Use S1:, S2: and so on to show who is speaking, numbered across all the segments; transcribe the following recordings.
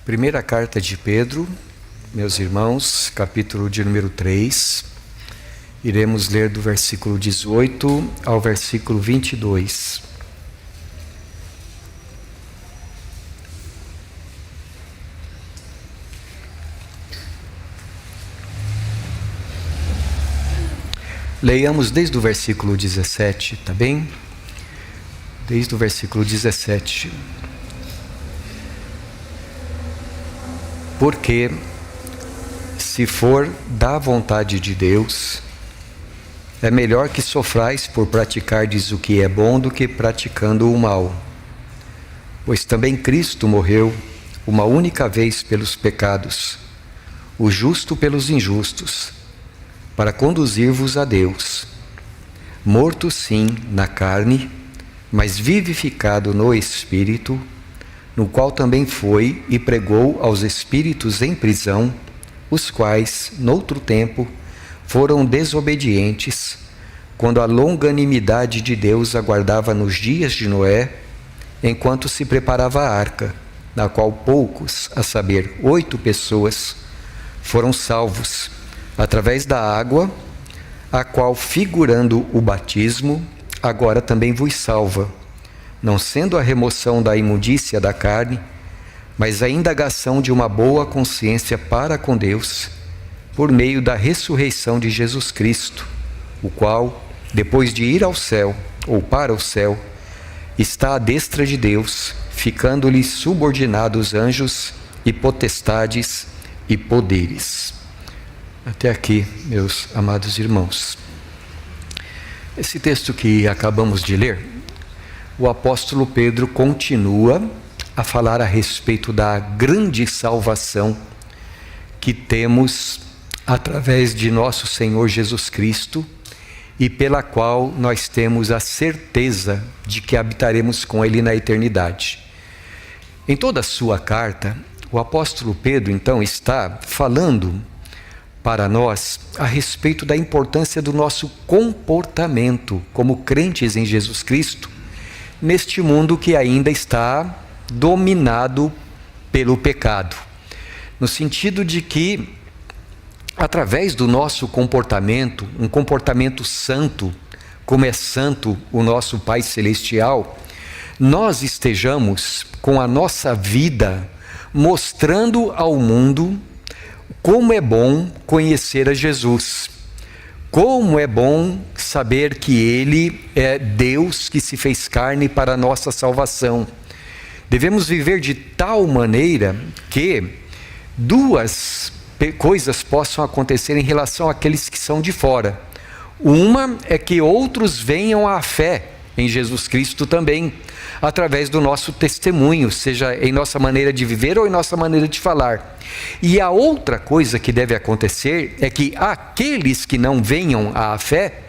S1: Primeira carta de Pedro, meus irmãos, capítulo de número 3. Iremos ler do versículo 18 ao versículo 22. Leiamos desde o versículo 17, tá bem? Desde o versículo 17. Porque, se for da vontade de Deus, é melhor que sofrais por praticardes o que é bom do que praticando o mal. Pois também Cristo morreu uma única vez pelos pecados, o justo pelos injustos, para conduzir-vos a Deus, morto sim na carne, mas vivificado no Espírito, no qual também foi e pregou aos espíritos em prisão, os quais, noutro tempo, foram desobedientes, quando a longanimidade de Deus aguardava nos dias de Noé, enquanto se preparava a arca, na qual poucos, a saber, 8 pessoas, foram salvos, através da água, a qual, figurando o batismo, agora também vos salva, não sendo a remoção da imundícia da carne, mas a indagação de uma boa consciência para com Deus, por meio da ressurreição de Jesus Cristo, o qual, depois de ir ao céu, ou para o céu, está à destra de Deus, ficando-lhe subordinados anjos e potestades e poderes. Até aqui, meus amados irmãos. Esse texto que acabamos de ler, o apóstolo Pedro continua a falar a respeito da grande salvação que temos através de nosso Senhor Jesus Cristo e pela qual nós temos a certeza de que habitaremos com Ele na eternidade. Em toda a sua carta, o apóstolo Pedro, então, está falando para nós a respeito da importância do nosso comportamento como crentes em Jesus Cristo, neste mundo que ainda está dominado pelo pecado. No sentido de que, através do nosso comportamento, um comportamento santo, como é santo o nosso Pai Celestial, nós estejamos com a nossa vida mostrando ao mundo como é bom conhecer a Jesus. Como é bom saber que Ele é Deus que se fez carne para a nossa salvação. Devemos viver de tal maneira que duas coisas possam acontecer em relação àqueles que são de fora. Uma é que outros venham à fé em Jesus Cristo também, através do nosso testemunho, seja em nossa maneira de viver ou em nossa maneira de falar. E a outra coisa que deve acontecer é que aqueles que não venham à fé,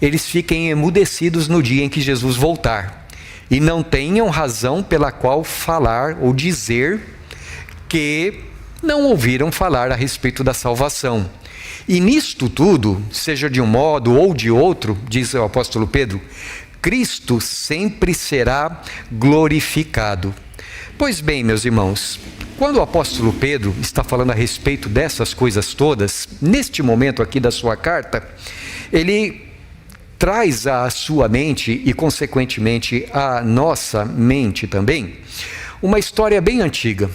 S1: eles fiquem emudecidos no dia em que Jesus voltar, e não tenham razão pela qual falar ou dizer que não ouviram falar a respeito da salvação. E nisto tudo, seja de um modo ou de outro, diz o apóstolo Pedro, Cristo sempre será glorificado. Pois bem, meus irmãos, quando o apóstolo Pedro está falando a respeito dessas coisas todas, neste momento aqui da sua carta, ele traz à sua mente e, consequentemente, à nossa mente também, uma história bem antiga,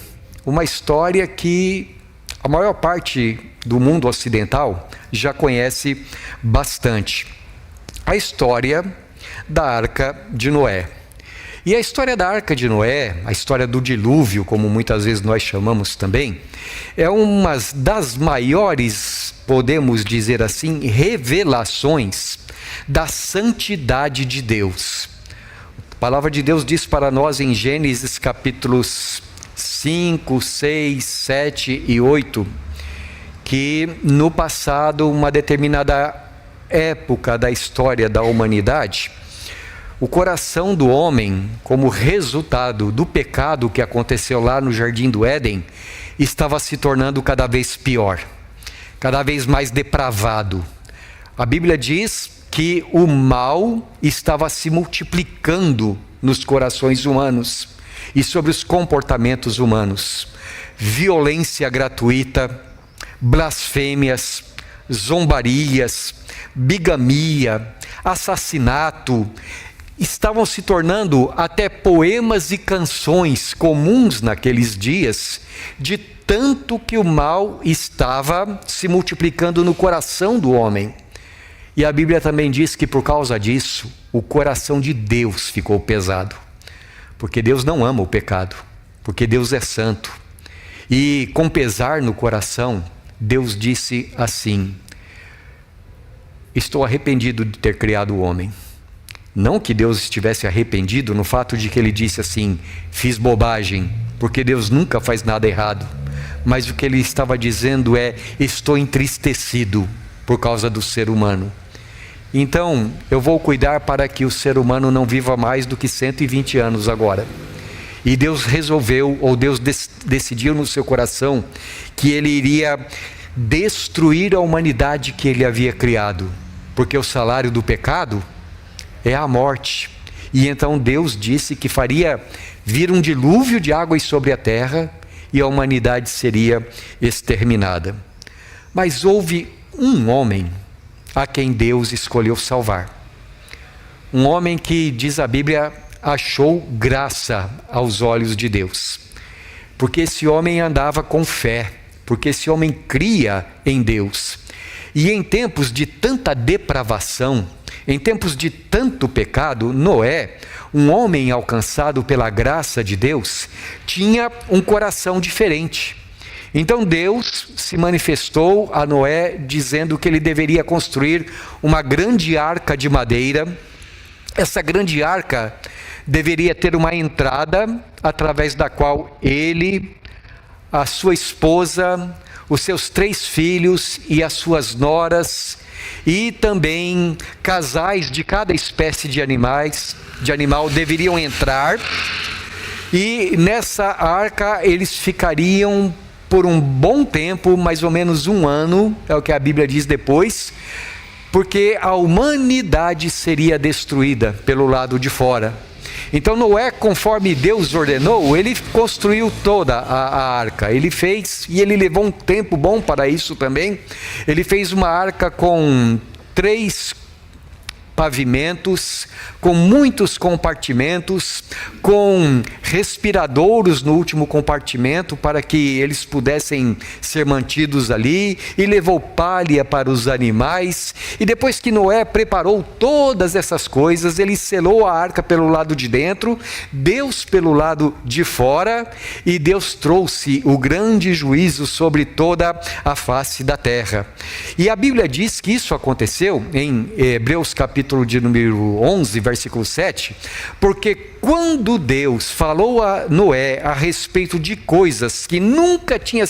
S1: uma história que a maior parte do mundo ocidental já conhece bastante. A história da Arca de Noé. E a história da Arca de Noé, a história do dilúvio, como muitas vezes nós chamamos também, é uma das maiores, podemos dizer assim, revelações da santidade de Deus. A palavra de Deus diz para nós em Gênesis capítulos 5, 6, 7 e 8, que no passado, uma determinada época da história da humanidade, o coração do homem, como resultado do pecado que aconteceu lá no Jardim do Éden, estava se tornando cada vez pior, cada vez mais depravado. A Bíblia diz que o mal estava se multiplicando nos corações humanos e sobre os comportamentos humanos. violência gratuita, blasfêmias, zombarias, bigamia, assassinato, estavam se tornando até poemas e canções comuns naqueles dias, de tanto que o mal estava se multiplicando no coração do homem. E a Bíblia também diz que por causa disso, o coração de Deus ficou pesado. Porque Deus não ama o pecado, porque Deus é santo. E com pesar no coração, Deus disse assim: estou arrependido de ter criado o homem. Não que Deus estivesse arrependido no fato de que ele disse assim, fiz bobagem, porque Deus nunca faz nada errado. Mas o que ele estava dizendo é, estou entristecido por causa do ser humano. Então, eu vou cuidar para que o ser humano não viva mais do que 120 anos agora. E Deus resolveu, ou Deus decidiu no seu coração, que ele iria destruir a humanidade que ele havia criado. Porque o salário do pecado é a morte. E então Deus disse que faria vir um dilúvio de águas sobre a terra e a humanidade seria exterminada. Mas houve um homem a quem Deus escolheu salvar. Um homem que, diz a Bíblia, achou graça aos olhos de Deus. Porque esse homem andava com fé, porque esse homem cria em Deus. E em tempos de tanta depravação, em tempos de tanto pecado, Noé, um homem alcançado pela graça de Deus, tinha um coração diferente. Então Deus se manifestou a Noé dizendo que ele deveria construir uma grande arca de madeira. Essa grande arca deveria ter uma entrada através da qual ele, a sua esposa, os seus 3 filhos e as suas noras, e também casais de cada espécie de animal deveriam entrar, e nessa arca eles ficariam por um bom tempo, mais ou menos 1 ano, é o que a Bíblia diz depois, porque a humanidade seria destruída pelo lado de fora. Então Noé, conforme Deus ordenou, ele construiu toda a arca. Ele fez, e ele levou um tempo bom para isso também. Ele fez uma arca com 3 pavimentos, com muitos compartimentos, com respiradouros no último compartimento para que eles pudessem ser mantidos ali, e levou palha para os animais. E depois que Noé preparou todas essas coisas, ele selou a arca pelo lado de dentro, Deus pelo lado de fora, e Deus trouxe o grande juízo sobre toda a face da terra. E a Bíblia diz que isso aconteceu em Hebreus capítulo de número 11, versículo 7, porque quando Deus falou a Noé a respeito de coisas que nunca tinham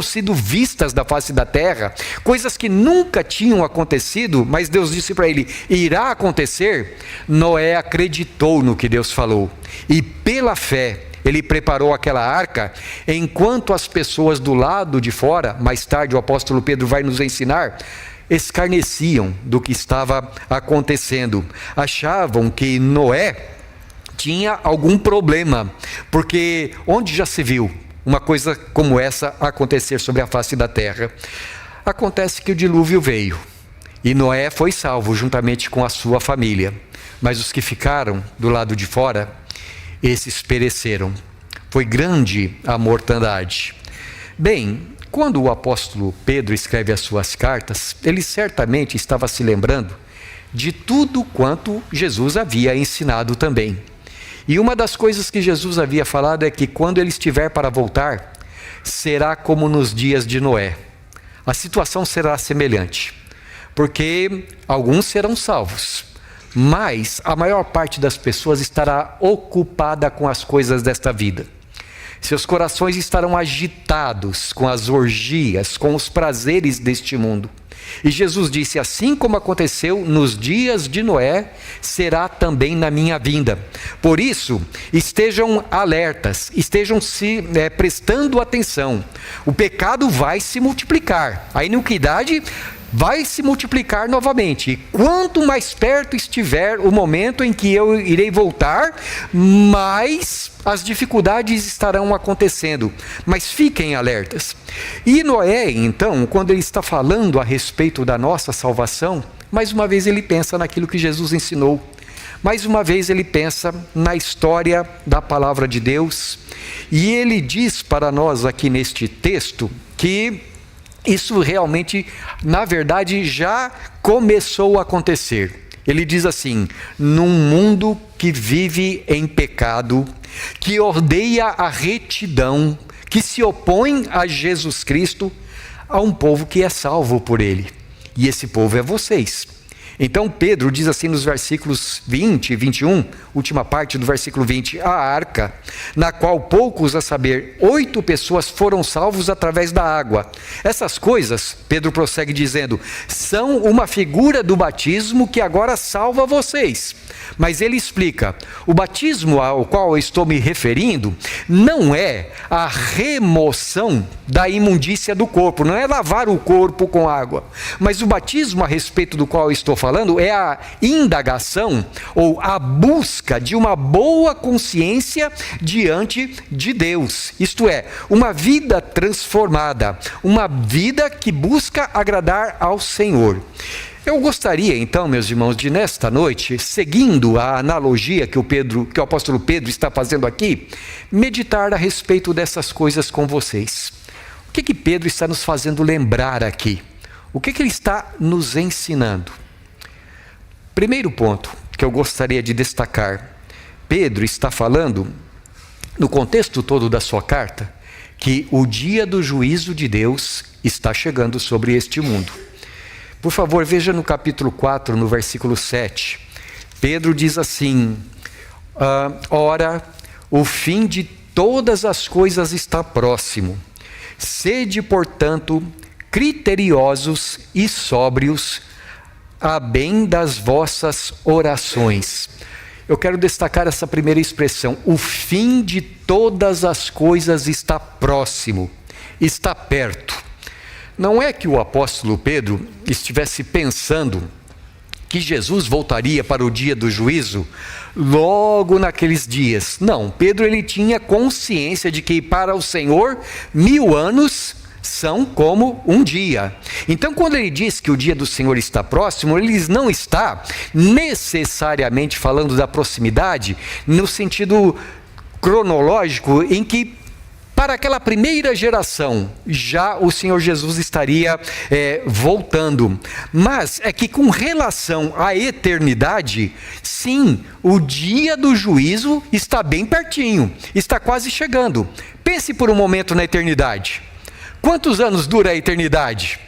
S1: sido vistas da face da terra, coisas que nunca tinham acontecido, mas Deus disse para ele, irá acontecer, Noé acreditou no que Deus falou, e pela fé, ele preparou aquela arca, enquanto as pessoas do lado de fora, mais tarde o apóstolo Pedro vai nos ensinar, escarneciam do que estava acontecendo, achavam que Noé tinha algum problema, porque onde já se viu uma coisa como essa acontecer sobre a face da terra? Acontece que o dilúvio veio, e Noé foi salvo juntamente com a sua família, mas os que ficaram do lado de fora, esses pereceram. Foi grande a mortandade. Bem, quando o apóstolo Pedro escreve as suas cartas, ele certamente estava se lembrando de tudo quanto Jesus havia ensinado também. E uma das coisas que Jesus havia falado é que quando ele estiver para voltar, será como nos dias de Noé. A situação será semelhante, porque alguns serão salvos, mas a maior parte das pessoas estará ocupada com as coisas desta vida. Seus corações estarão agitados com as orgias, com os prazeres deste mundo. E Jesus disse, assim como aconteceu nos dias de Noé, será também na minha vinda. Por isso, estejam alertas, estejam prestando atenção. O pecado vai se multiplicar, a iniquidade vai se multiplicar novamente. E quanto mais perto estiver o momento em que eu irei voltar, mais as dificuldades estarão acontecendo. Mas fiquem alertas. E Noé, então, quando ele está falando a respeito da nossa salvação, mais uma vez ele pensa naquilo que Jesus ensinou. Mais uma vez ele pensa na história da palavra de Deus. E ele diz para nós aqui neste texto que isso realmente, na verdade, já começou a acontecer. Ele diz assim: num mundo que vive em pecado, que odeia a retidão, que se opõe a Jesus Cristo, há um povo que é salvo por ele. E esse povo é vocês. Então Pedro diz assim nos versículos 20 e 21, última parte do versículo 20, a arca, na qual poucos, a saber, 8 pessoas foram salvos através da água. Essas coisas, Pedro prossegue dizendo, são uma figura do batismo que agora salva vocês. Mas ele explica, o batismo ao qual eu estou me referindo, não é a remoção da imundícia do corpo, não é lavar o corpo com água, mas o batismo a respeito do qual eu estou falando é a indagação ou a busca de uma boa consciência diante de Deus, isto é, uma vida transformada, uma vida que busca agradar ao Senhor. Eu gostaria então, meus irmãos, de nesta noite, seguindo a analogia que o apóstolo Pedro está fazendo aqui, meditar a respeito dessas coisas com vocês. O que Pedro está nos fazendo lembrar aqui? O que ele está nos ensinando? Primeiro ponto que eu gostaria de destacar, Pedro está falando, no contexto todo da sua carta, que o dia do juízo de Deus está chegando sobre este mundo. Por favor, veja no capítulo 4, no versículo 7. Pedro diz assim, ora, o fim de todas as coisas está próximo. Sede, portanto, criteriosos e sóbrios, a bem das vossas orações. Eu quero destacar essa primeira expressão, o fim de todas as coisas está próximo, está perto. Não é que o apóstolo Pedro estivesse pensando que Jesus voltaria para o dia do juízo logo naqueles dias. Não, Pedro ele tinha consciência de que para o Senhor 1000 anos são como um dia. Então quando ele diz que o dia do Senhor está próximo, ele não está necessariamente falando da proximidade no sentido cronológico em que para aquela primeira geração, já o Senhor Jesus estaria voltando. Mas é que com relação à eternidade, sim, o dia do juízo está bem pertinho, está quase chegando. Pense por um momento na eternidade. Quantos anos dura a eternidade?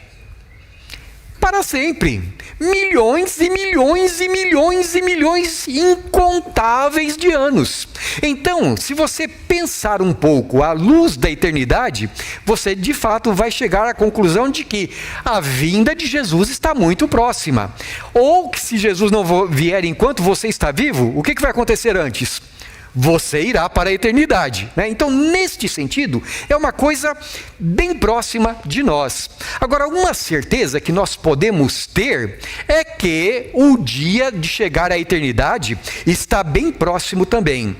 S1: Para sempre. Milhões e milhões e milhões e milhões incontáveis de anos. Então, se você pensar um pouco à luz da eternidade, você de fato vai chegar à conclusão de que a vinda de Jesus está muito próxima. Ou que se Jesus não vier enquanto você está vivo, o que vai acontecer antes? Você irá para a eternidade, né? Então, neste sentido, é uma coisa bem próxima de nós. Agora, uma certeza que nós podemos ter é que o dia de chegar à eternidade está bem próximo também.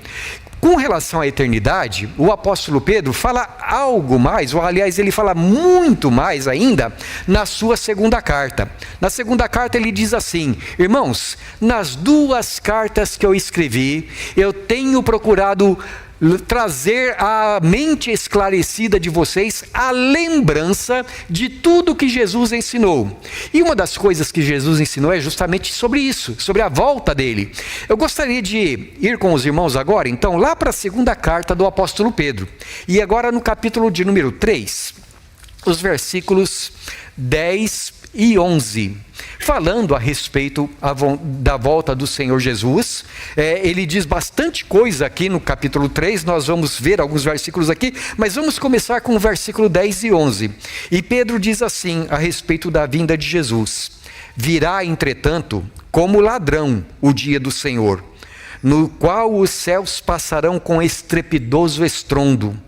S1: Com relação à eternidade, o apóstolo Pedro fala algo mais, ou aliás, ele fala muito mais ainda na sua segunda carta. Na segunda carta ele diz assim, irmãos, nas 2 cartas que eu escrevi, eu tenho procurado trazer à mente esclarecida de vocês a lembrança de tudo que Jesus ensinou. E uma das coisas que Jesus ensinou é justamente sobre isso, sobre a volta dele. Eu gostaria de ir com os irmãos agora, então, lá para a segunda carta do apóstolo Pedro. E agora no capítulo de número 3, os versículos 10 e 11, falando a respeito da volta do Senhor Jesus. Ele diz bastante coisa aqui no capítulo 3, nós vamos ver alguns versículos aqui, mas vamos começar com o versículo 10 e 11. E Pedro diz assim a respeito da vinda de Jesus: virá, entretanto, como ladrão o dia do Senhor, no qual os céus passarão com estrepidoso estrondo,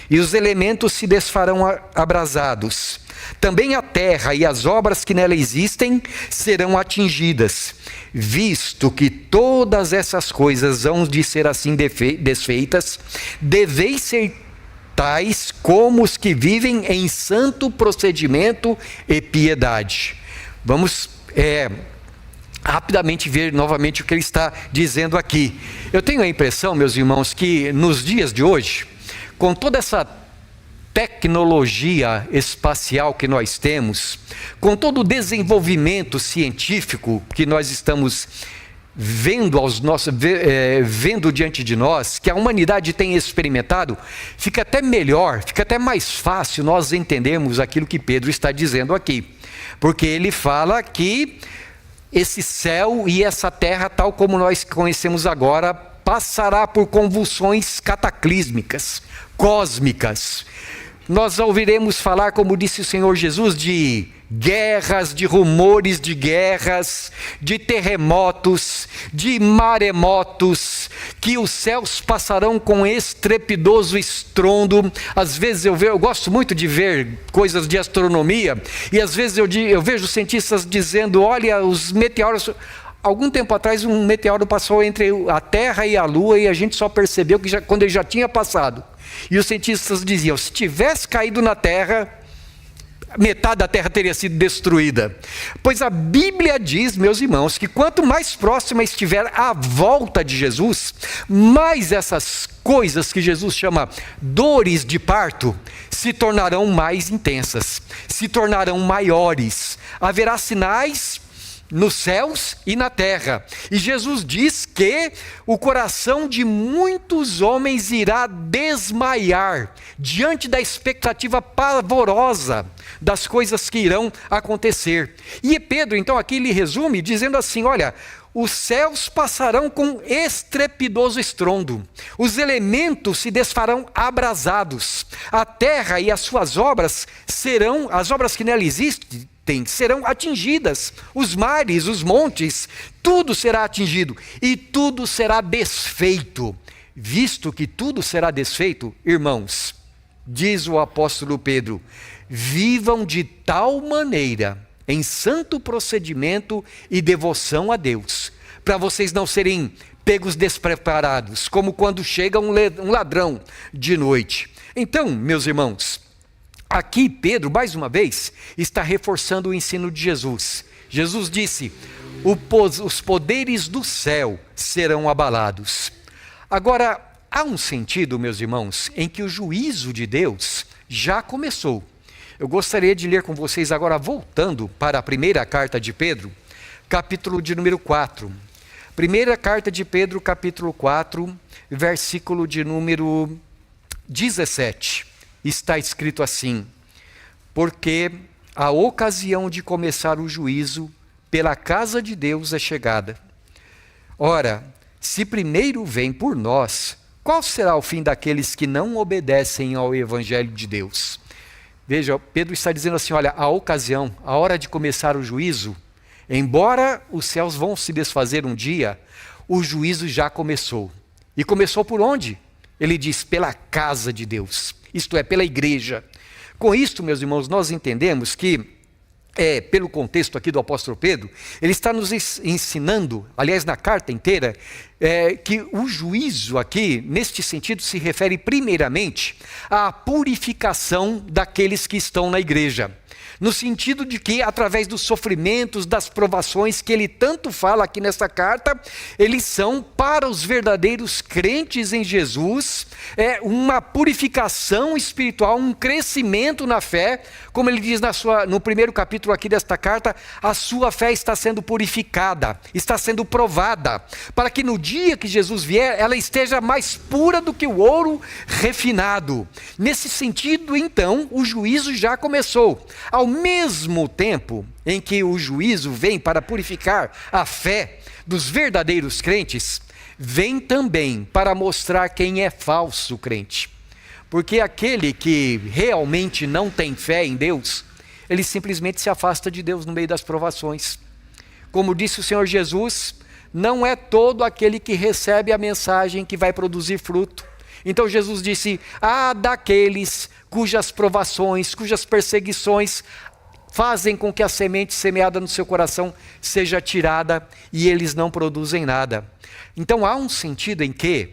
S1: e os elementos se desfarão abrasados. também a terra e as obras que nela existem serão atingidas, visto que todas essas coisas hão de ser assim desfeitas, deveis ser tais como os que vivem em santo procedimento e piedade. Vamos rapidamente ver novamente o que ele está dizendo aqui. Eu tenho a impressão, meus irmãos, que nos dias de hoje, com toda essa tecnologia espacial que nós temos, com todo o desenvolvimento científico que nós estamos vendo diante de nós, que a humanidade tem experimentado, fica até melhor, fica até mais fácil nós entendermos aquilo que Pedro está dizendo aqui, porque ele fala que esse céu e essa terra, tal como nós conhecemos agora, passará por convulsões cataclísmicas, cósmicas. Nós ouviremos falar, como disse o Senhor Jesus, de guerras, de rumores de guerras, de terremotos, de maremotos, que os céus passarão com estrepidoso estrondo. Às vezes eu gosto muito de ver coisas de astronomia, e às vezes eu vejo cientistas dizendo, olha, os meteoros... Algum tempo atrás um meteoro passou entre a Terra e a Lua, e a gente só percebeu que quando ele já tinha passado. E os cientistas diziam, se tivesse caído na Terra, metade da Terra teria sido destruída. Pois a Bíblia diz, meus irmãos, que quanto mais próxima estiver a volta de Jesus, mais essas coisas que Jesus chama dores de parto se tornarão mais intensas, se tornarão maiores. Haverá sinais nos céus e na terra. E Jesus diz que o coração de muitos homens irá desmaiar diante da expectativa pavorosa das coisas que irão acontecer. E Pedro, então, aqui ele resume dizendo assim, olha, os céus passarão com estrepidoso estrondo, os elementos se desfarão abrasados, a terra e as suas obras serão, as obras que nela existem, serão atingidas, os mares, os montes, tudo será atingido e tudo será desfeito. Visto que tudo será desfeito, irmãos, diz o apóstolo Pedro, vivam de tal maneira, em santo procedimento e devoção a Deus, para vocês não serem pegos despreparados, como quando chega um ladrão de noite. Então, meus irmãos, aqui Pedro, mais uma vez, está reforçando o ensino de Jesus. Jesus disse, os poderes do céu serão abalados. Agora, há um sentido, meus irmãos, em que o juízo de Deus já começou. Eu gostaria de ler com vocês agora, voltando para a primeira carta de Pedro, capítulo de número 4. Primeira carta de Pedro, capítulo 4, versículo de número 17. Está escrito assim, porque a ocasião de começar o juízo pela casa de Deus é chegada. Ora, se primeiro vem por nós, qual será o fim daqueles que não obedecem ao Evangelho de Deus? Veja, Pedro está dizendo assim, olha, a ocasião, a hora de começar o juízo, embora os céus vão se desfazer um dia, o juízo já começou. E começou por onde? Ele diz, pela casa de Deus. Isto é, pela igreja. Com isto, meus irmãos, nós entendemos que, pelo contexto aqui do apóstolo Pedro, ele está nos ensinando, aliás, na carta inteira, que o juízo aqui, neste sentido, se refere primeiramente à purificação daqueles que estão na igreja. No sentido de que, através dos sofrimentos, das provações que ele tanto fala aqui nessa carta, eles são, para os verdadeiros crentes em Jesus, uma purificação espiritual, um crescimento na fé, como ele diz no primeiro capítulo aqui desta carta, a sua fé está sendo purificada, está sendo provada, para que no dia que Jesus vier, ela esteja mais pura do que o ouro refinado. Nesse sentido, então, o juízo já começou. Ao mesmo tempo em que o juízo vem para purificar a fé dos verdadeiros crentes, vem também para mostrar quem é falso crente. Porque aquele que realmente não tem fé em Deus, ele simplesmente se afasta de Deus no meio das provações. Como disse o Senhor Jesus, não é todo aquele que recebe a mensagem que vai produzir fruto. Então Jesus disse: daqueles cujas provações, cujas perseguições fazem com que a semente semeada no seu coração seja tirada e eles não produzem nada. Então há um sentido em que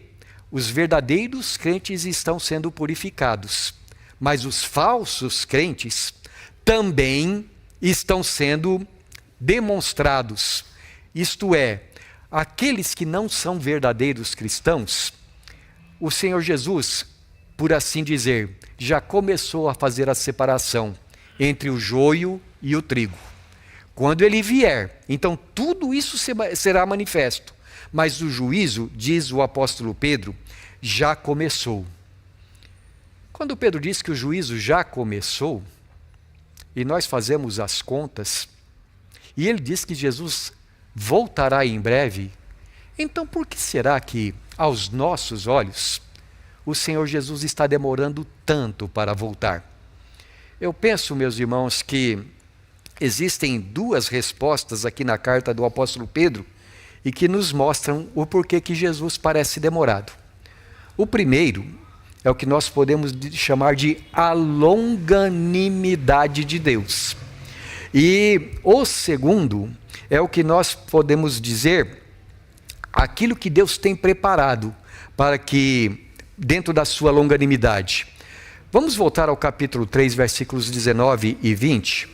S1: os verdadeiros crentes estão sendo purificados, mas os falsos crentes também estão sendo demonstrados. Isto é, aqueles que não são verdadeiros cristãos, o Senhor Jesus, por assim dizer, já começou a fazer a separação entre o joio e o trigo. Quando ele vier, então tudo isso será manifesto. Mas o juízo, diz o apóstolo Pedro, já começou. Quando Pedro diz que o juízo já começou, e nós fazemos as contas, e ele diz que Jesus voltará em breve, então por que será que, aos nossos olhos, o Senhor Jesus está demorando tanto para voltar? Eu penso, meus irmãos, que existem duas respostas aqui na carta do apóstolo Pedro e que nos mostram o porquê que Jesus parece demorado. O primeiro é o que nós podemos chamar de a longanimidade de Deus. E o segundo é o que nós podemos dizer aquilo que Deus tem preparado para que, dentro da sua longanimidade. Vamos voltar ao capítulo 3, versículos 19 e 20,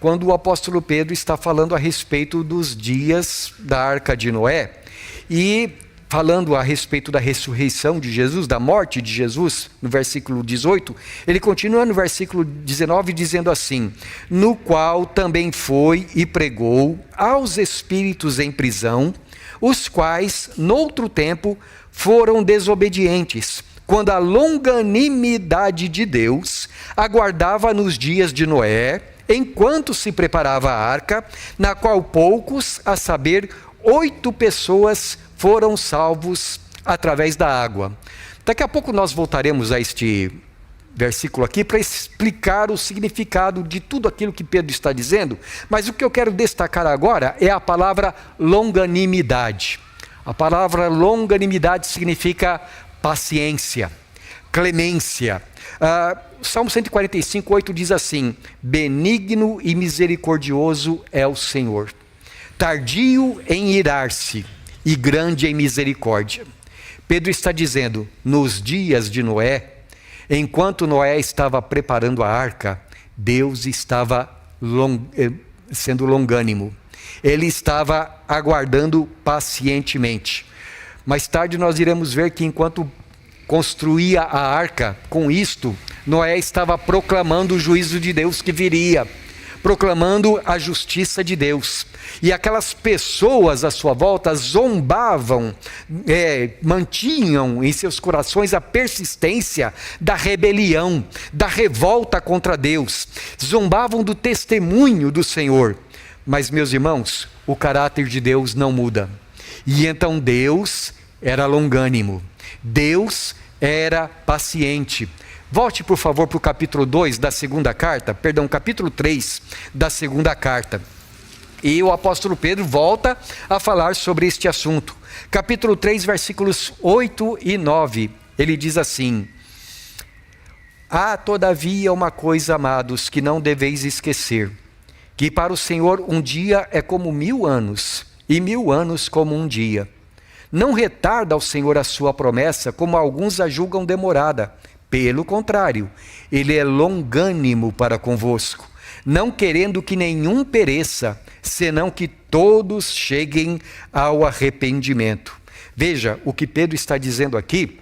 S1: quando o apóstolo Pedro está falando a respeito dos dias da Arca de Noé e falando a respeito da ressurreição de Jesus, da morte de Jesus, no versículo 18, ele continua no versículo 19 dizendo assim: no qual também foi e pregou aos espíritos em prisão, os quais, noutro tempo, foram desobedientes, quando a longanimidade de Deus aguardava nos dias de Noé, enquanto se preparava a arca, na qual poucos, a saber, 8 pessoas, foram salvos através da água. Daqui a pouco nós voltaremos a este versículo aqui para explicar o significado de tudo aquilo que Pedro está dizendo, mas o que eu quero destacar agora é a palavra longanimidade. A palavra longanimidade significa paciência, clemência. Salmo 145, 8 diz assim: benigno e misericordioso é o Senhor, tardio em irar-se e grande em misericórdia. Pedro está dizendo, nos dias de Noé, enquanto Noé estava preparando a arca, Deus estava sendo longânimo. Ele estava aguardando pacientemente. Mais tarde nós iremos ver que enquanto construía a arca, com isto, Noé estava proclamando o juízo de Deus que viria, proclamando a justiça de Deus. E aquelas pessoas à sua volta zombavam, mantinham em seus corações a persistência da rebelião, da revolta contra Deus. Zombavam do testemunho do Senhor. Mas, meus irmãos, o caráter de Deus não muda. E então Deus era longânimo, Deus era paciente. Volte, por favor, para o capítulo 2 da segunda carta, capítulo 3 da segunda carta. E o apóstolo Pedro volta a falar sobre este assunto. Capítulo 3, versículos 8 e 9, ele diz assim: há todavia uma coisa, amados, que não deveis esquecer, que para o Senhor um dia é como 1000 anos, e 1000 anos como um dia. Não retarda ao Senhor a sua promessa, como alguns a julgam demorada. Pelo contrário, Ele é longânimo para convosco, não querendo que nenhum pereça, senão que todos cheguem ao arrependimento. Veja, o que Pedro está dizendo aqui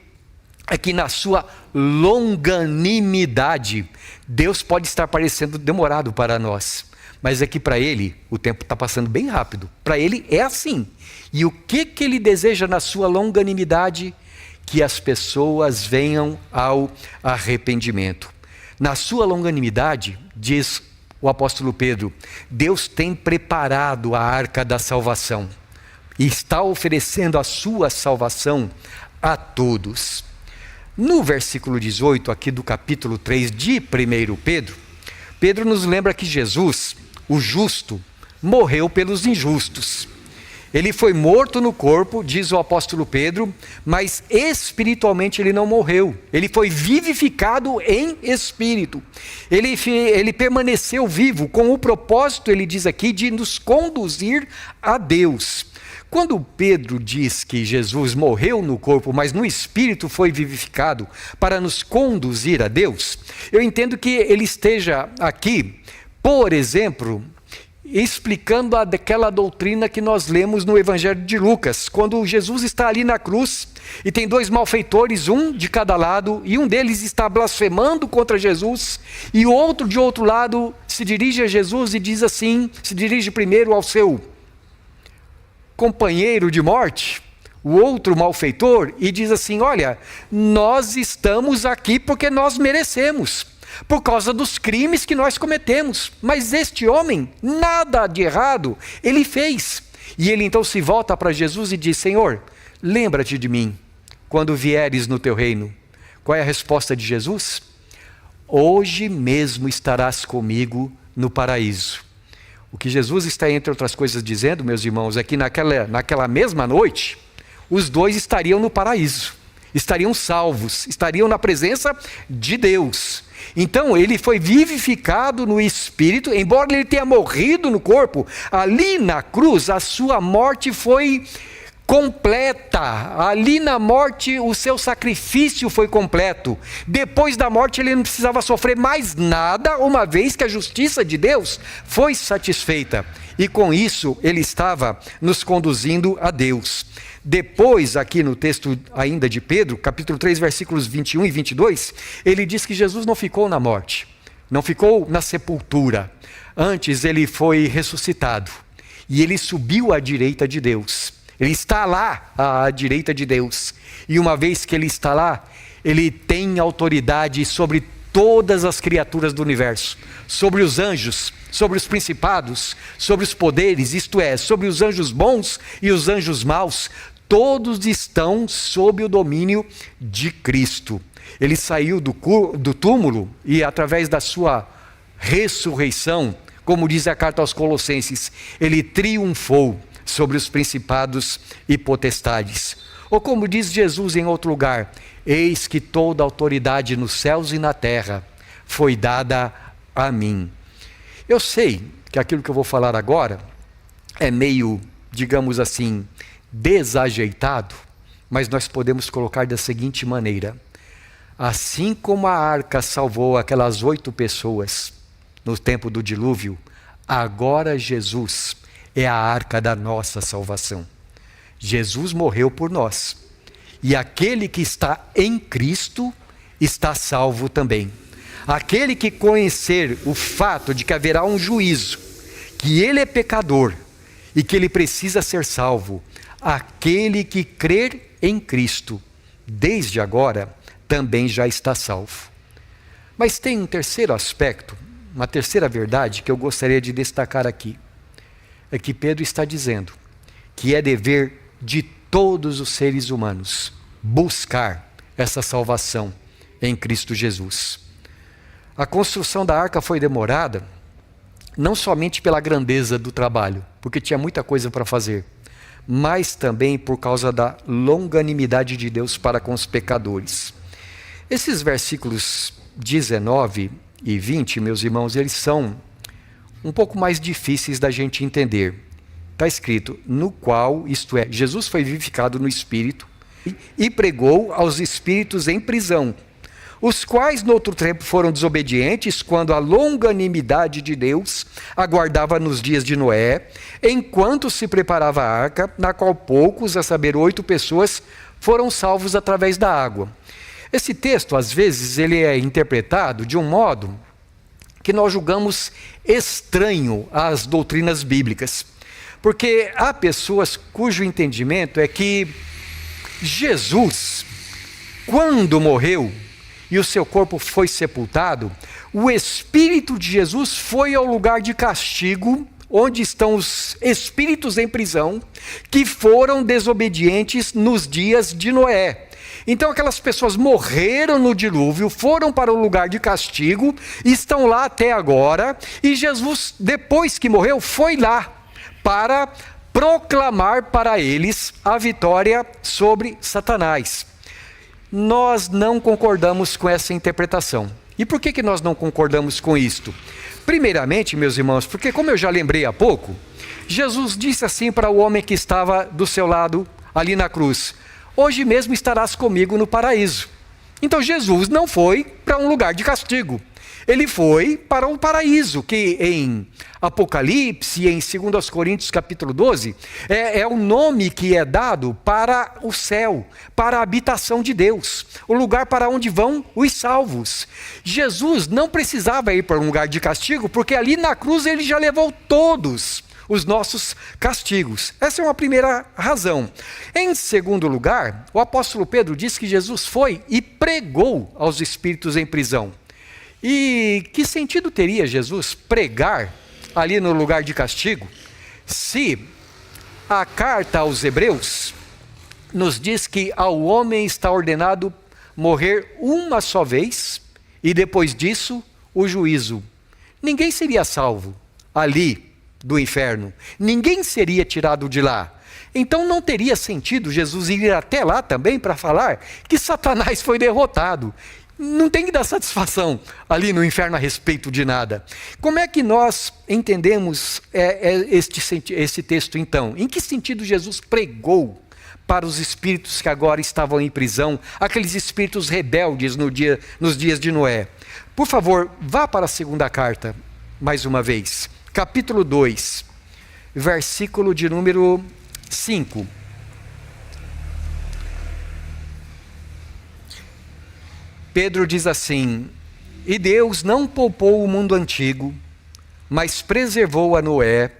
S1: é que na sua longanimidade, Deus pode estar parecendo demorado para nós, mas é que para Ele o tempo está passando bem rápido. Para Ele é assim. E o que Ele deseja na sua longanimidade? Que as pessoas venham ao arrependimento. Na sua longanimidade, diz o apóstolo Pedro, Deus tem preparado a arca da salvação e está oferecendo a sua salvação a todos. No versículo 18 aqui do capítulo 3 de 1 Pedro, Pedro nos lembra que Jesus, o justo, morreu pelos injustos. Ele foi morto no corpo, diz o apóstolo Pedro, mas espiritualmente ele não morreu. Ele foi vivificado em espírito. Ele permaneceu vivo com o propósito, ele diz aqui, de nos conduzir a Deus. Quando Pedro diz que Jesus morreu no corpo, mas no espírito foi vivificado para nos conduzir a Deus, eu entendo que ele esteja aqui, por exemplo, explicando aquela doutrina que nós lemos no Evangelho de Lucas, quando Jesus está ali na cruz e tem dois malfeitores, um de cada lado, e um deles está blasfemando contra Jesus, e o outro de outro lado se dirige a Jesus e diz assim, se dirige primeiro ao seu companheiro de morte, o outro malfeitor, e diz assim: olha, nós estamos aqui porque nós merecemos, por causa dos crimes que nós cometemos, mas este homem, nada de errado, ele fez. E ele então se volta para Jesus e diz: Senhor, lembra-te de mim, quando vieres no teu reino. Qual é a resposta de Jesus? Hoje mesmo estarás comigo no paraíso. O que Jesus está, entre outras coisas, dizendo, meus irmãos, é que naquela mesma noite, os dois estariam no paraíso, estariam salvos, estariam na presença de Deus. Então ele foi vivificado no espírito, embora ele tenha morrido no corpo, ali na cruz a sua morte foi completa, ali na morte o seu sacrifício foi completo. Depois da morte ele não precisava sofrer mais nada, uma vez que a justiça de Deus foi satisfeita, e com isso ele estava nos conduzindo a Deus. Depois, aqui no texto ainda de Pedro, capítulo 3, versículos 21 e 22, ele diz que Jesus não ficou na morte, não ficou na sepultura. Antes ele foi ressuscitado e ele subiu à direita de Deus. Ele está lá à direita de Deus. E uma vez que ele está lá, ele tem autoridade sobre todas as criaturas do universo, sobre os anjos, sobre os principados, sobre os poderes, isto é, sobre os anjos bons e os anjos maus. Todos estão sob o domínio de Cristo. Ele saiu do túmulo e, através da sua ressurreição, como diz a carta aos Colossenses, ele triunfou sobre os principados e potestades. Ou como diz Jesus em outro lugar: eis que toda autoridade nos céus e na terra foi dada a mim. Eu sei que aquilo que eu vou falar agora é meio, digamos assim, desajeitado, mas nós podemos colocar da seguinte maneira: assim como a arca salvou aquelas 8 pessoas no tempo do dilúvio, agora Jesus é a arca da nossa salvação. Jesus morreu por nós, e aquele que está em Cristo está salvo também. Aquele que conhecer o fato de que haverá um juízo, que ele é pecador e que ele precisa ser salvo, aquele que crer em Cristo, desde agora, também já está salvo. Mas tem um terceiro aspecto, uma terceira verdade que eu gostaria de destacar aqui. É que Pedro está dizendo que é dever de todos os seres humanos buscar essa salvação em Cristo Jesus. A construção da arca foi demorada, não somente pela grandeza do trabalho, porque tinha muita coisa para fazer, mas também por causa da longanimidade de Deus para com os pecadores. Esses versículos 19 e 20, meus irmãos, eles são um pouco mais difíceis da gente entender. Está escrito: no qual, isto é, Jesus foi vivificado no Espírito e pregou aos espíritos em prisão, os quais no outro tempo foram desobedientes, quando a longanimidade de Deus aguardava nos dias de Noé, enquanto se preparava a arca, na qual poucos, a saber 8 pessoas, foram salvos através da água. Esse texto, às vezes, ele é interpretado de um modo que nós julgamos estranho às doutrinas bíblicas, porque há pessoas cujo entendimento é que Jesus, quando morreu e o seu corpo foi sepultado, o Espírito de Jesus foi ao lugar de castigo, onde estão os espíritos em prisão, que foram desobedientes nos dias de Noé. Então aquelas pessoas morreram no dilúvio, foram para o lugar de castigo, estão lá até agora, e Jesus, depois que morreu, foi lá para proclamar para eles a vitória sobre Satanás. Nós não concordamos com essa interpretação. E por que nós não concordamos com isto? Primeiramente, meus irmãos, porque como eu já lembrei há pouco, Jesus disse assim para o homem que estava do seu lado ali na cruz: hoje mesmo estarás comigo no paraíso. Então Jesus não foi para um lugar de castigo. Ele foi para um paraíso, que em Apocalipse, em 2 Coríntios capítulo 12, é o nome que é dado para o céu, para a habitação de Deus, o lugar para onde vão os salvos. Jesus não precisava ir para um lugar de castigo, porque ali na cruz ele já levou todos os nossos castigos. Essa é uma primeira razão. Em segundo lugar, o apóstolo Pedro diz que Jesus foi e pregou aos espíritos em prisão. E que sentido teria Jesus pregar ali no lugar de castigo, se a carta aos Hebreus nos diz que ao homem está ordenado morrer uma só vez e depois disso o juízo? Ninguém seria salvo ali do inferno, ninguém seria tirado de lá. Então não teria sentido Jesus ir até lá também para falar que Satanás foi derrotado. Não tem que dar satisfação ali no inferno a respeito de nada. Como é que nós entendemos esse texto então? Em que sentido Jesus pregou para os espíritos que agora estavam em prisão, aqueles espíritos rebeldes nos dias de Noé? Por favor, vá para a segunda carta, mais uma vez. Capítulo 2, versículo de número 5. Pedro diz assim: e Deus não poupou o mundo antigo, mas preservou a Noé,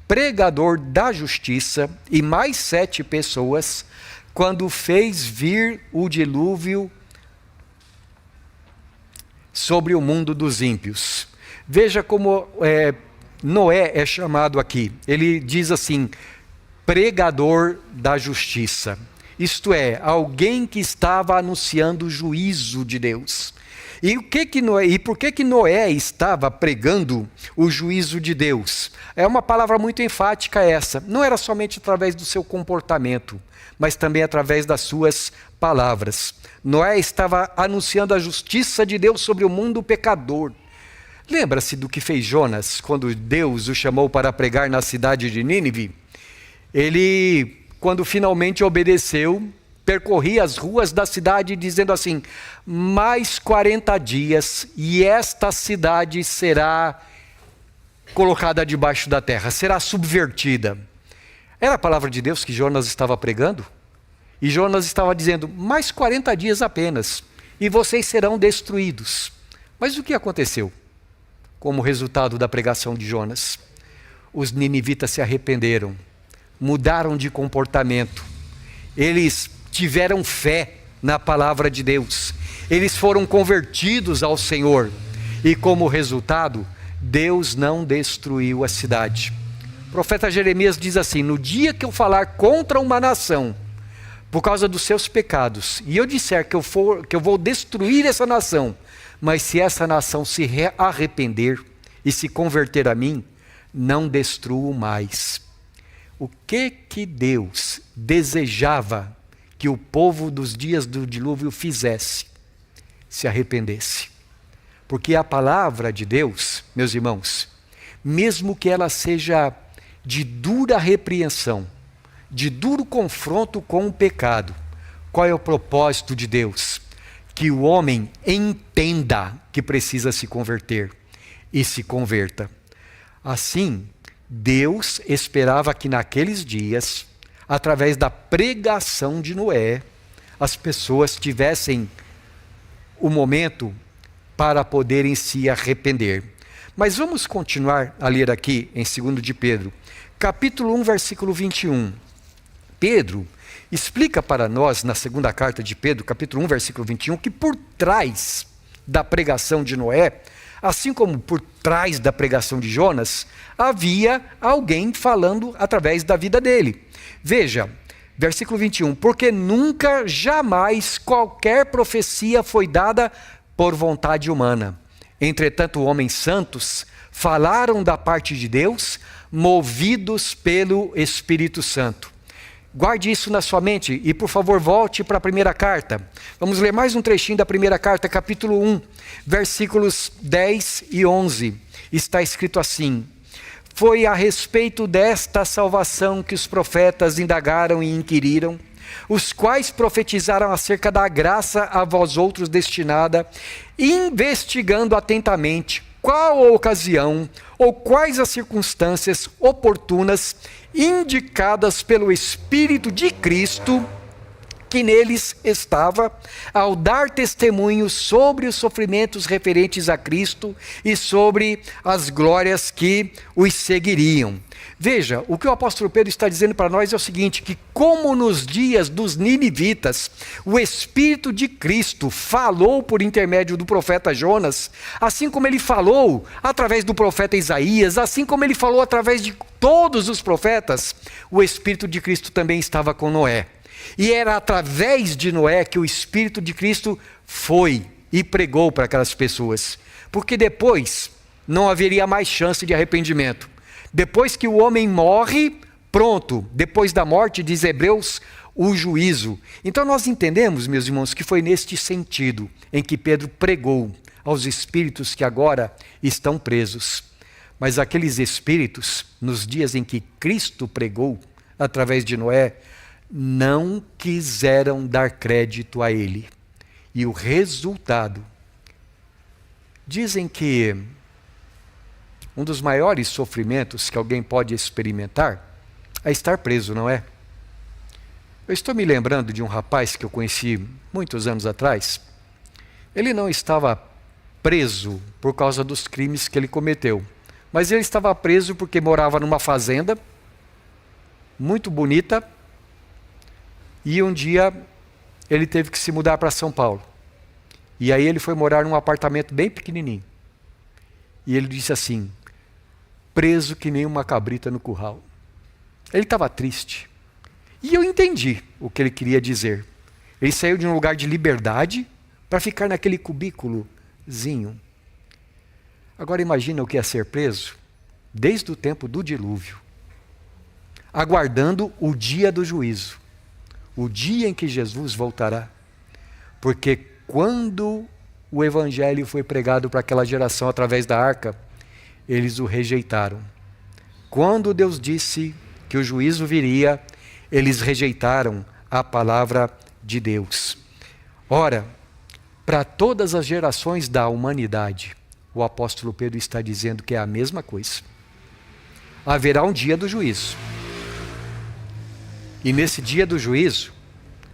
S1: pregador da justiça, e mais 7 pessoas, quando fez vir o dilúvio sobre o mundo dos ímpios. Veja como Noé é chamado aqui. Ele diz assim: pregador da justiça. Isto é, alguém que estava anunciando o juízo de Deus. E por que Noé estava pregando o juízo de Deus? É uma palavra muito enfática essa. Não era somente através do seu comportamento, mas também através das suas palavras. Noé estava anunciando a justiça de Deus sobre o mundo pecador. Lembra-se do que fez Jonas quando Deus o chamou para pregar na cidade de Nínive? Ele, quando finalmente obedeceu, percorria as ruas da cidade dizendo assim: mais 40 dias e esta cidade será colocada debaixo da terra, será subvertida. Era a palavra de Deus que Jonas estava pregando? E Jonas estava dizendo: mais 40 dias apenas e vocês serão destruídos. Mas o que aconteceu como resultado da pregação de Jonas? Os ninivitas se arrependeram, mudaram de comportamento, eles tiveram fé na palavra de Deus, eles foram convertidos ao Senhor, e como resultado, Deus não destruiu a cidade. O profeta Jeremias diz assim: no dia que eu falar contra uma nação, por causa dos seus pecados, e eu disser que eu vou destruir essa nação, mas se essa nação se arrepender e se converter a mim, não destruo mais. O que Deus desejava que o povo dos dias do dilúvio fizesse? Se arrependesse. Porque a palavra de Deus, meus irmãos, mesmo que ela seja de dura repreensão, de duro confronto com o pecado, qual é o propósito de Deus? Que o homem entenda que precisa se converter e se converta. Assim, Deus esperava que naqueles dias, através da pregação de Noé, as pessoas tivessem o momento para poderem se arrepender. Mas vamos continuar a ler aqui em 2 de Pedro, capítulo 1, versículo 21. Pedro explica para nós, na segunda carta de Pedro, capítulo 1, versículo 21, que por trás da pregação de Noé, assim como por trás da pregação de Jonas, havia alguém falando através da vida dele. Veja, versículo 21, porque nunca, jamais, qualquer profecia foi dada por vontade humana. Entretanto, homens santos falaram da parte de Deus, movidos pelo Espírito Santo. Guarde isso na sua mente e, por favor, volte para a primeira carta. Vamos ler mais um trechinho da primeira carta, capítulo 1, versículos 10 e 11. Está escrito assim: foi a respeito desta salvação que os profetas indagaram e inquiriram, os quais profetizaram acerca da graça a vós outros destinada, investigando atentamente qual a ocasião ou quais as circunstâncias oportunas indicadas pelo Espírito de Cristo que neles estava, ao dar testemunho sobre os sofrimentos referentes a Cristo e sobre as glórias que os seguiriam. Veja, o que o apóstolo Pedro está dizendo para nós é o seguinte, que como nos dias dos ninivitas, o Espírito de Cristo falou por intermédio do profeta Jonas, assim como ele falou através do profeta Isaías, assim como ele falou através de todos os profetas, o Espírito de Cristo também estava com Noé. E era através de Noé que o Espírito de Cristo foi e pregou para aquelas pessoas. Porque depois não haveria mais chance de arrependimento. Depois que o homem morre, pronto, depois da morte, diz Hebreus, o juízo. Então nós entendemos, meus irmãos, que foi neste sentido em que Pedro pregou aos espíritos que agora estão presos. Mas aqueles espíritos, nos dias em que Cristo pregou, através de Noé, não quiseram dar crédito a ele. E o resultado, dizem que um dos maiores sofrimentos que alguém pode experimentar é estar preso, não é? Eu estou me lembrando de um rapaz que eu conheci muitos anos atrás. Ele não estava preso por causa dos crimes que ele cometeu, mas ele estava preso porque morava numa fazenda muito bonita. E um dia ele teve que se mudar para São Paulo. E aí ele foi morar num apartamento bem pequenininho. E ele disse assim, preso que nem uma cabrita no curral. Ele estava triste. E eu entendi o que ele queria dizer. Ele saiu de um lugar de liberdade para ficar naquele cubículozinho. Agora imagina o que é ser preso desde o tempo do dilúvio, aguardando o dia do juízo. O dia em que Jesus voltará. Porque quando o evangelho foi pregado para aquela geração através da arca, eles o rejeitaram. Quando Deus disse que o juízo viria, eles rejeitaram a palavra de Deus. Ora, para todas as gerações da humanidade, o apóstolo Pedro está dizendo que é a mesma coisa. Haverá um dia do juízo. E nesse dia do juízo,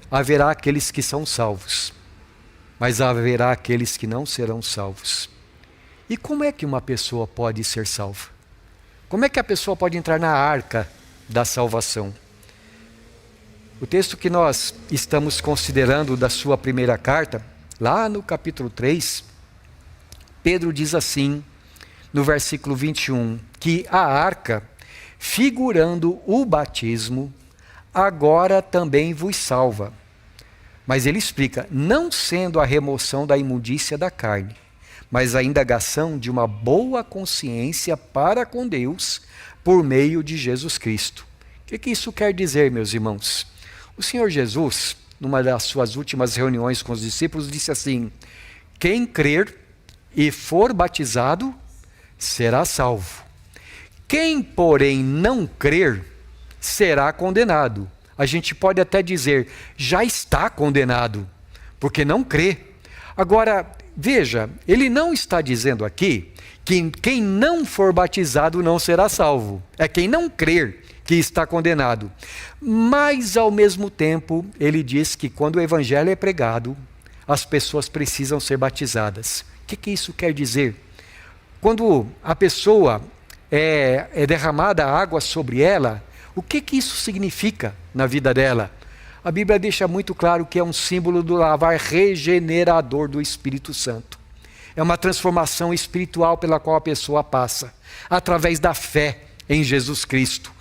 S1: haverá aqueles que são salvos, mas haverá aqueles que não serão salvos. E como é que uma pessoa pode ser salva? Como é que a pessoa pode entrar na arca da salvação? O texto que nós estamos considerando da sua primeira carta, lá no capítulo 3, Pedro diz assim, no versículo 21, que a arca, figurando o batismo, agora também vos salva. Mas ele explica, não sendo a remoção da imundícia da carne, mas a indagação de uma boa consciência para com Deus por meio de Jesus Cristo. O que isso quer dizer, meus irmãos? O Senhor Jesus, numa das suas últimas reuniões com os discípulos, disse assim, quem crer e for batizado, será salvo. Quem, porém, não crer, será condenado. A gente pode até dizer, já está condenado, porque não crê. Agora, veja, ele não está dizendo aqui que quem não for batizado não será salvo. É quem não crer que está condenado. Mas, ao mesmo tempo, ele diz que quando o evangelho é pregado, as pessoas precisam ser batizadas. O que isso quer dizer? Quando a pessoa é derramada água sobre ela, o que isso significa na vida dela? A Bíblia deixa muito claro que é um símbolo do lavar regenerador do Espírito Santo. É uma transformação espiritual pela qual a pessoa passa, através da fé em Jesus Cristo.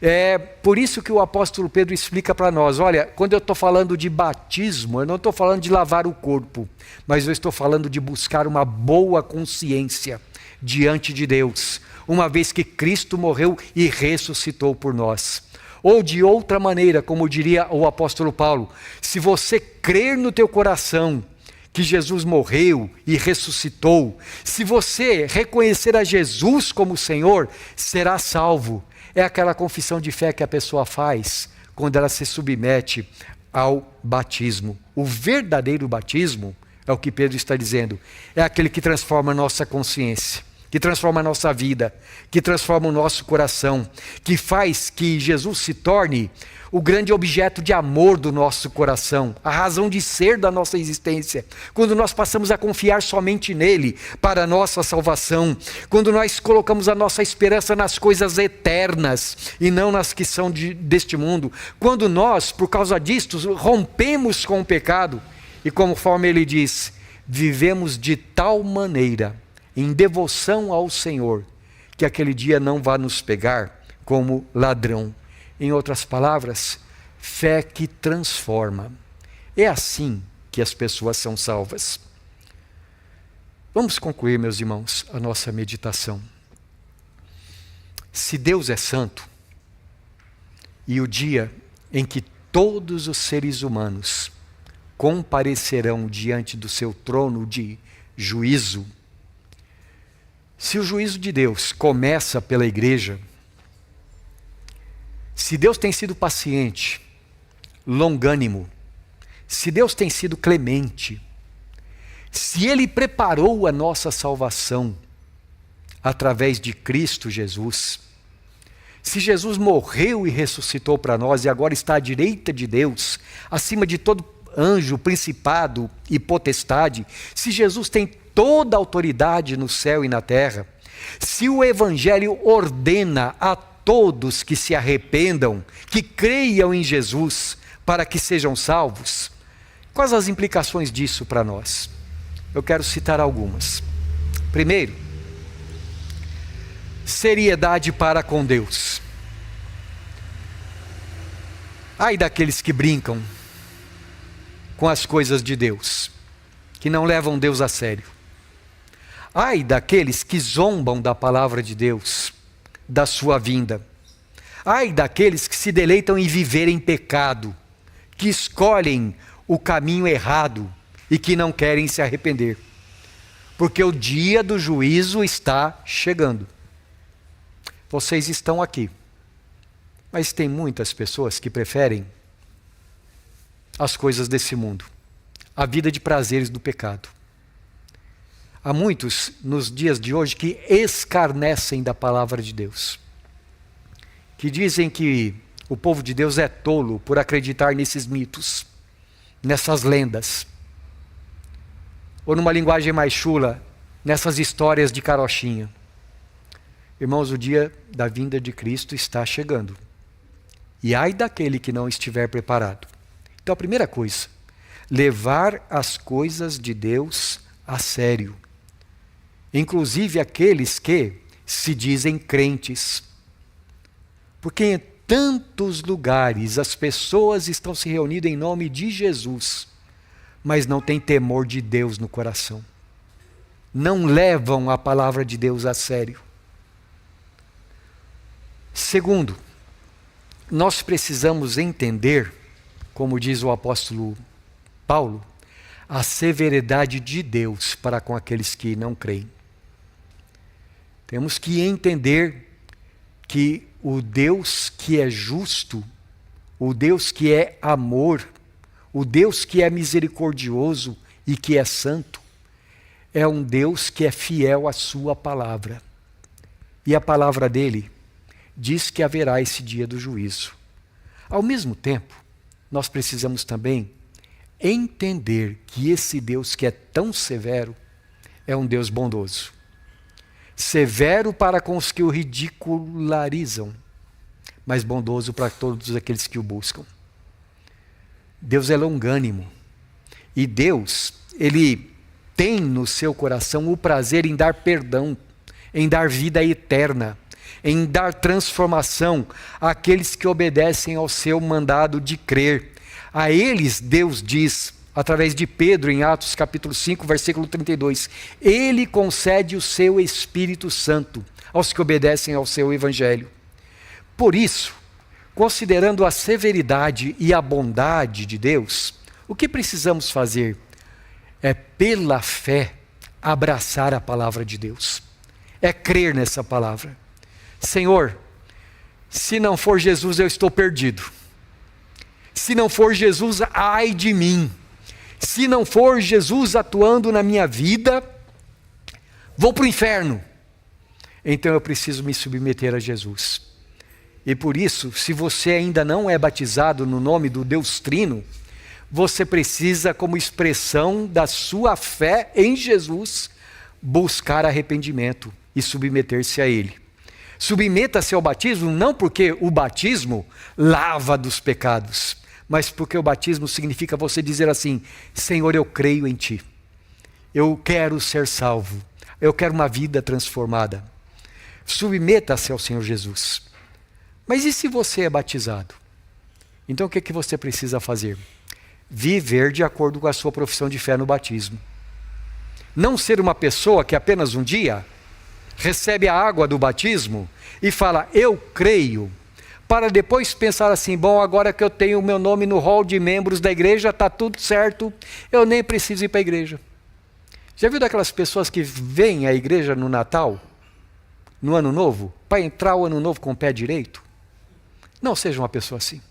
S1: É por isso que o apóstolo Pedro explica para nós, olha, quando eu estou falando de batismo, eu não estou falando de lavar o corpo, mas eu estou falando de buscar uma boa consciência diante de Deus, uma vez que Cristo morreu e ressuscitou por nós. Ou de outra maneira, como diria o apóstolo Paulo, se você crer no teu coração que Jesus morreu e ressuscitou, se você reconhecer a Jesus como Senhor, será salvo. É aquela confissão de fé que a pessoa faz quando ela se submete ao batismo. O verdadeiro batismo, é o que Pedro está dizendo, é aquele que transforma a nossa consciência, que transforma a nossa vida, que transforma o nosso coração, que faz que Jesus se torne o grande objeto de amor do nosso coração, a razão de ser da nossa existência. Quando nós passamos a confiar somente nele para a nossa salvação, quando nós colocamos a nossa esperança nas coisas eternas e não nas que são deste mundo, quando nós, por causa disto, rompemos com o pecado e, conforme ele diz, vivemos de tal maneira em devoção ao Senhor, que aquele dia não vai nos pegar como ladrão. Em outras palavras, fé que transforma. É assim que as pessoas são salvas. Vamos concluir, meus irmãos, a nossa meditação. Se Deus é santo, e o dia em que todos os seres humanos comparecerão diante do seu trono de juízo, se o juízo de Deus começa pela igreja, se Deus tem sido paciente, longânimo, se Deus tem sido clemente, se Ele preparou a nossa salvação através de Cristo Jesus, se Jesus morreu e ressuscitou para nós e agora está à direita de Deus, acima de todo anjo, principado e potestade, se Jesus tem toda a autoridade no céu e na terra, se o Evangelho ordena a todos que se arrependam, que creiam em Jesus para que sejam salvos, quais as implicações disso para nós? Eu quero citar algumas. Primeiro, seriedade para com Deus. Ai daqueles que brincam com as coisas de Deus, que não levam Deus a sério. Ai daqueles que zombam da palavra de Deus, da sua vinda. Ai daqueles que se deleitam em viver em pecado, que escolhem o caminho errado e que não querem se arrepender. Porque o dia do juízo está chegando. Vocês estão aqui, mas tem muitas pessoas que preferem as coisas desse mundo, a vida de prazeres do pecado. Há muitos nos dias de hoje que escarnecem da palavra de Deus, que dizem que o povo de Deus é tolo por acreditar nesses mitos, nessas lendas, ou numa linguagem mais chula, nessas histórias de carochinha. Irmãos, o dia da vinda de Cristo está chegando, e ai daquele que não estiver preparado. Então a primeira coisa, levar as coisas de Deus a sério. Inclusive aqueles que se dizem crentes. Porque em tantos lugares as pessoas estão se reunindo em nome de Jesus, mas não têm temor de Deus no coração. Não levam a palavra de Deus a sério. Segundo, nós precisamos entender, como diz o apóstolo Paulo, a severidade de Deus para com aqueles que não creem. Temos que entender que o Deus que é justo, o Deus que é amor, o Deus que é misericordioso e que é santo, é um Deus que é fiel à sua palavra. E a palavra dele diz que haverá esse dia do juízo. Ao mesmo tempo, nós precisamos também entender que esse Deus que é tão severo é um Deus bondoso. Severo para com os que o ridicularizam, mas bondoso para todos aqueles que o buscam. Deus é longânimo. E Deus, Ele tem no seu coração o prazer em dar perdão, em dar vida eterna, em dar transformação àqueles que obedecem ao seu mandado de crer. A eles, Deus diz, através de Pedro, em Atos capítulo 5, versículo 32. Ele concede o seu Espírito Santo aos que obedecem ao seu Evangelho. Por isso, considerando a severidade e a bondade de Deus, o que precisamos fazer é, pela fé, abraçar a palavra de Deus. É crer nessa palavra. Senhor, se não for Jesus, eu estou perdido. Se não for Jesus, ai de mim. Se não for Jesus atuando na minha vida, vou para o inferno. Então eu preciso me submeter a Jesus. E por isso, se você ainda não é batizado no nome do Deus Trino, você precisa, como expressão da sua fé em Jesus, buscar arrependimento e submeter-se a Ele. Submeta-se ao batismo não porque o batismo lava dos pecados, mas porque o batismo significa você dizer assim: Senhor, eu creio em Ti. Eu quero ser salvo. Eu quero uma vida transformada. Submeta-se ao Senhor Jesus. Mas e se você é batizado? Então o que você precisa fazer? Viver de acordo com a sua profissão de fé no batismo. Não ser uma pessoa que apenas um dia recebe a água do batismo e fala, eu creio, para depois pensar assim, bom, agora que eu tenho o meu nome no hall de membros da igreja, está tudo certo, eu nem preciso ir para a igreja. Já viu daquelas pessoas que vêm à igreja no Natal, no Ano Novo, para entrar o Ano Novo com o pé direito? Não seja uma pessoa assim.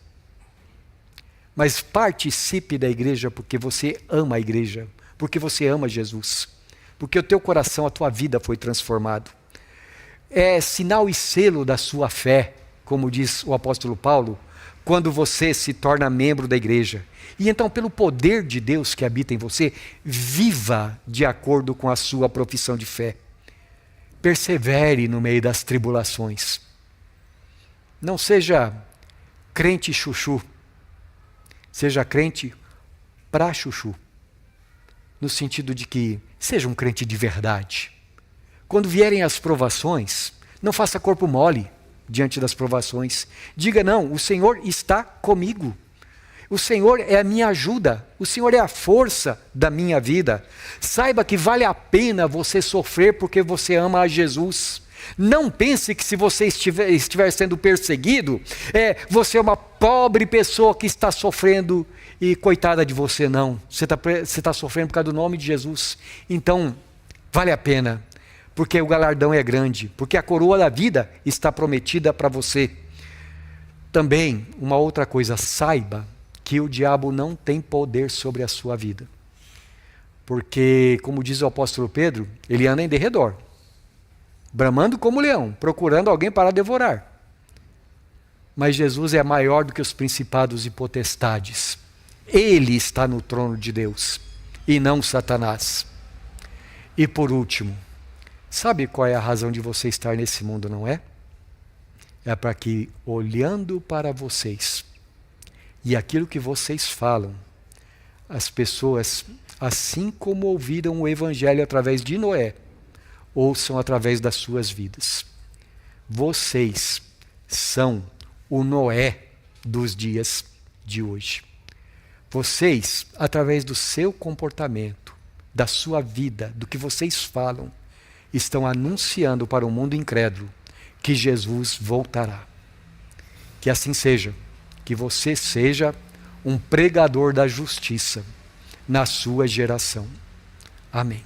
S1: Mas participe da igreja porque você ama a igreja, porque você ama Jesus, porque o teu coração, a tua vida foi transformado. É sinal e selo da sua fé, como diz o apóstolo Paulo, quando você se torna membro da igreja. E então, pelo poder de Deus que habita em você, viva de acordo com a sua profissão de fé. Persevere no meio das tribulações. Não seja crente chuchu, seja crente pra chuchu. No sentido de que seja um crente de verdade. Quando vierem as provações, não faça corpo mole diante das provações. Diga, não, o Senhor está comigo. O Senhor é a minha ajuda. O Senhor é a força da minha vida. Saiba que vale a pena você sofrer porque você ama a Jesus. Não pense que se você estiver sendo perseguido, você é uma pobre pessoa que está sofrendo e coitada de você, não. Você está sofrendo por causa do nome de Jesus. Então, vale a pena, porque o galardão é grande, porque a coroa da vida está prometida para você. Também, uma outra coisa, saiba que o diabo não tem poder sobre a sua vida. Porque, como diz o apóstolo Pedro, ele anda em derredor, bramando como leão, procurando alguém para devorar. Mas Jesus é maior do que os principados e potestades. Ele está no trono de Deus e não Satanás. E por último, sabe qual é a razão de você estar nesse mundo, não é? É para que, olhando para vocês e aquilo que vocês falam, as pessoas, assim como ouviram o Evangelho através de Noé, ouçam através das suas vidas. Vocês são o Noé dos dias de hoje. Vocês, através do seu comportamento, da sua vida, do que vocês falam, estão anunciando para o mundo incrédulo que Jesus voltará. Que assim seja, que você seja um pregador da justiça na sua geração. Amém.